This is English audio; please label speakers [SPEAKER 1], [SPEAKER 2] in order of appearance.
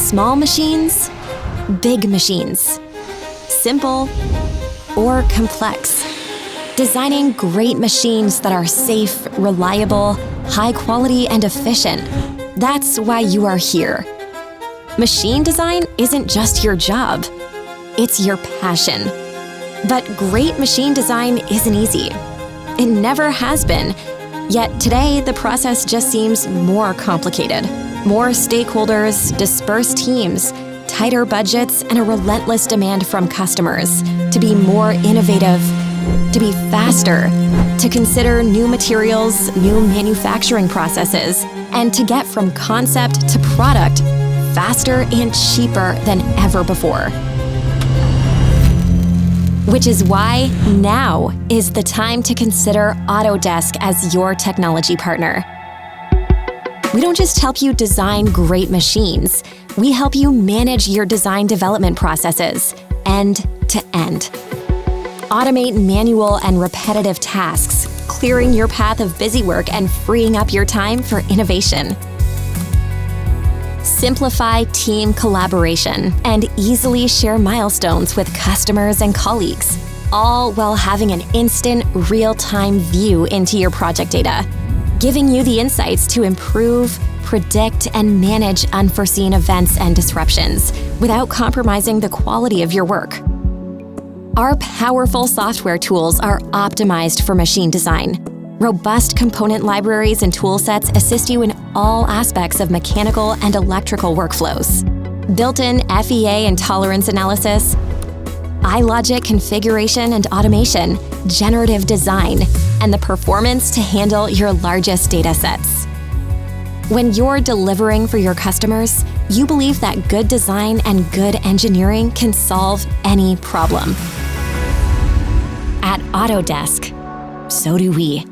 [SPEAKER 1] Small machines, big machines, simple or complex. Designing great machines that are safe, reliable, high quality, and efficient. That's why you are here. Machine design isn't just your job, it's your passion. But great machine design isn't easy. It never has been. Yet today, the process just seems more complicated. More stakeholders, dispersed teams, tighter budgets, and a relentless demand from customers to be more innovative, to be faster, to consider new materials, new manufacturing processes, and to get from concept to product faster and cheaper than ever before. Which is why now is the time to consider Autodesk as your technology partner. We don't just help you design great machines, we help you manage your design development processes end to end. Automate manual and repetitive tasks, clearing your path of busy work and freeing up your time for innovation. Simplify team collaboration and easily share milestones with customers and colleagues, all while having an instant, real-time view into your project data, giving you the insights to improve, predict, and manage unforeseen events and disruptions without compromising the quality of your work. Our powerful software tools are optimized for machine design. Robust component libraries and toolsets assist you in all aspects of mechanical and electrical workflows. Built-in FEA and tolerance analysis, iLogic configuration and automation, generative design, and the performance to handle your largest data sets. When you're delivering for your customers, you believe that good design and good engineering can solve any problem. At Autodesk, so do we.